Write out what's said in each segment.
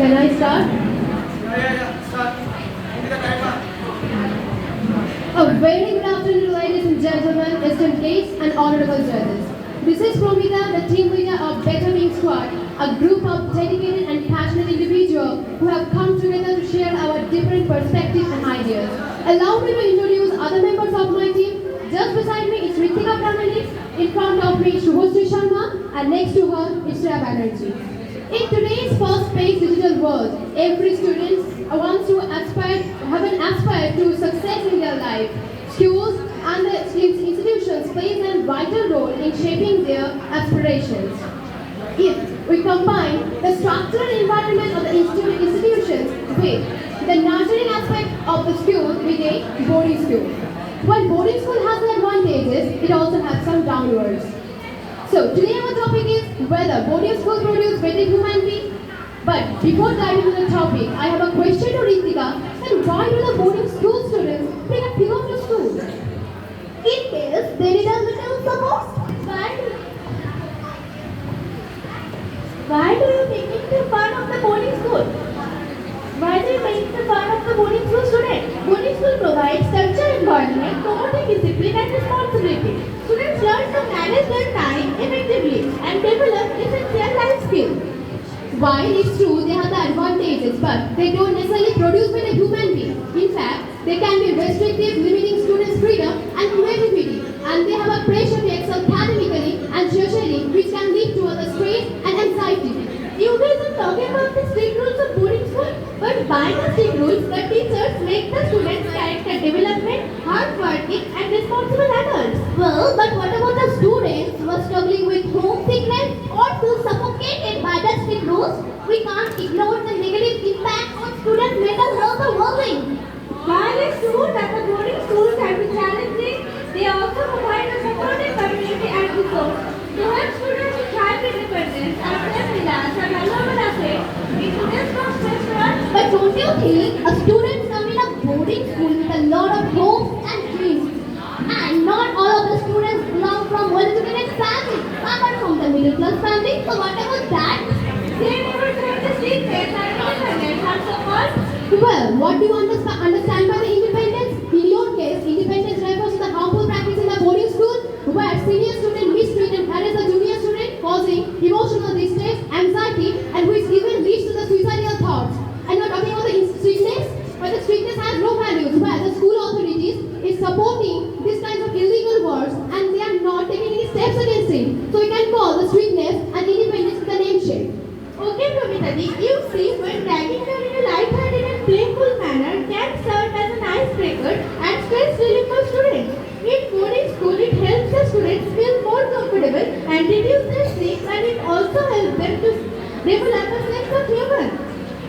Can I start? Start. Give me the timer. A very good afternoon, ladies and gentlemen, esteemed guests, and honorable judges. This is Promita, the team leader of Better Being Squad, a group of dedicated and passionate individuals who have come together to share our different perspectives and ideas. Allow me to introduce other members of my team. Just beside me is Ritika Pramani, in front of me is Shubhasri Sharma, and next to her is Shreya Banerjee. In today's fast-paced digital world, every student wants to aspire to success in their life. Schools and the institutions play a vital role in shaping their aspirations. If we combine the structural environment of the institutions with the nurturing aspect of the school with a boarding school. While boarding school has the advantages, it also has some downwards. So today our topic is whether boarding school produce better human beings. But before diving into the topic, I have a question to Ritika. Then why do the boarding school students bring a pillow to school? In case they need a little support. Why do you think it the fun of the boarding school? Why do you make the fun of the boarding school student? Boarding school provides structured environment, promoting discipline and responsibility. Students learn to manage their time effectively and develop essential life skills. While it's true they have the advantages, but they don't necessarily produce better human beings. In fact, they can be restrictive, limiting students' freedom and creativity, and they have a pressure to excel academically and socially, which can lead to other stress and anxiety. You guys are talking about the strict rules of boarding school, but by the strict rules, the teachers make the students' character development, hardworking, and responsible adults. Well, but what about the students who are struggling with homesickness or feel suffocated by the strict rules? We can't ignore the negative impact on students' mental health or well-being. While it's true that the boarding schools can be challenging, they also provide a supportive community and resource to help students to thrive independence and self-reliance and valuable assets in today's fast-paced. But don't you think a student come in a boarding school with a lot of hopes and dreams? And not all of the students belong from well-educated families, apart from the middle-class family. So what about that? They never tried the secrets and independence and so on. Well, what do you understand by the independence? In your case, independence refers to the harmful practice in the boarding school where senior student mistreat and harass a junior student, causing emotional distress, anxiety, and which even leads to the suicidal thoughts. And you're talking about the strictness, but the strictness has no values, where the school authorities is supporting these kinds of illegal works and they are not taking any steps against it. So we can call the strictness and independence with a name shade. Okay, Prabhitaji, you see, when dragging them in a light-hearted and playful manner can serve as an icebreaker and stress relief for students. In boarding school, it helps the students feel more comfortable and reduce their stress, and it also helps them to develop a sense of humor.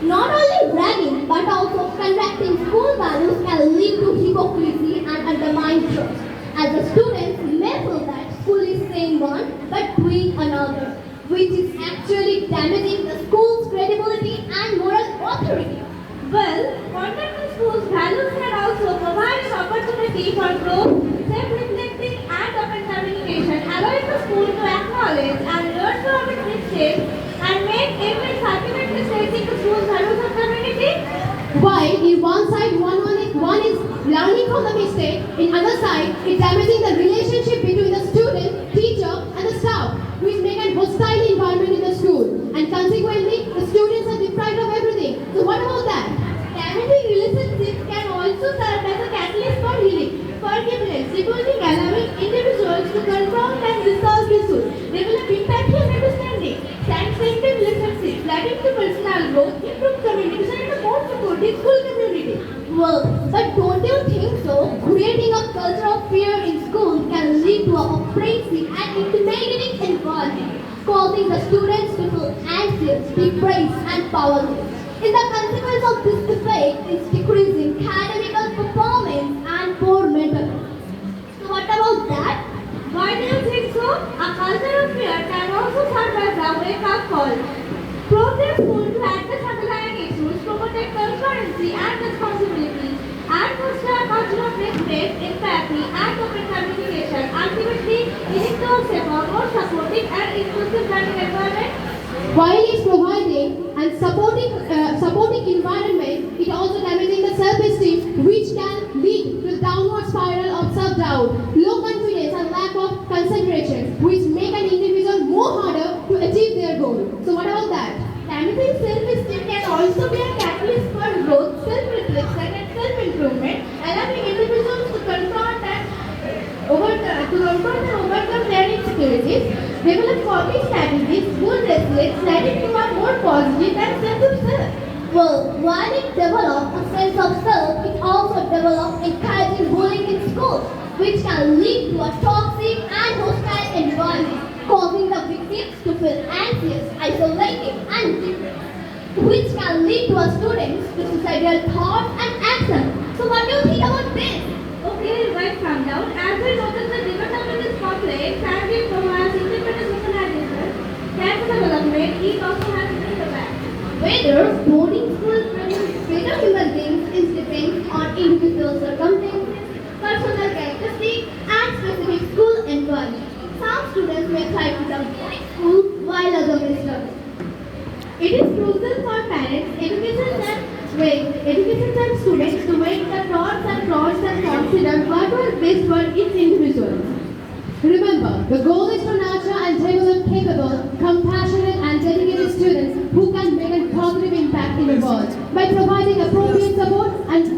Not only bragging, but also conducting school values can lead to hypocrisy and undermine trust, as the students may feel that school is saying one but doing another, which is actually damaging the school's credibility and moral authority. Well, contact with school's values can also provide an opportunity for growth, self-reflecting, and open communication, allowing the school to acknowledge and learn from its mistakes and make efforts ultimately strengthening the school's values and community. While in one side, one is learning from the mistake, in other side, it's damaging the relationship between the student, teacher, and the staff, which make a hostile environment in the school, and consequently, the students are deprived of everything. So what about that? Damaging relationships can also serve as a catalyst for healing, forgiveness, rebuilding, allowing individuals to confront and resolve issues, develop empathy and understanding, strengthen relationships, leading to personal growth, improve communication, and a more supportive school community. Well, but don't you think so? Creating a culture of fear in schools can lead to a oppressive and intimidating environment, causing the students to feel anxious, depressed, and powerless. In the consequence of this effect is decreasing academic performance and poor mental health. So what about that? Why do you think so? A culture of fear can also serve as a wake-up call. Progress school to address underlying issues, promote transparency and responsibility, and foster a culture of respect, empathy, and open communication, ultimately leading to a safer, more supportive, and inclusive learning environment. While it's providing and supporting self-esteem can also be a catalyst for growth, self-reflection, and self-improvement, allowing individuals to overcome their insecurities, develop coping strategies, build resilience, leading to a more positive and sense of self. Well, while it develops a sense of self, it also develops encouraging bullying in school, which can lead to a toxic and hostile environment, causing the victims to feel anxious, isolated, and depressed, which can lead to a students to suicidal thoughts and action. So what do you think about this? Okay, right from down. As we notice, the development is complex and it provides independent socialization, character development, it also has an impact. Whether boarding school produces better human beings is depends on individual circumstances, personal characteristics, and specific school environment. Some students may thrive in the boarding school while others may struggle. It is crucial for parents, educators and students to weigh the pros and cons and consider what will best for each individual. Remember, the goal is to nurture and develop capable, compassionate and dedicated students who can make a positive impact in the world by providing appropriate support and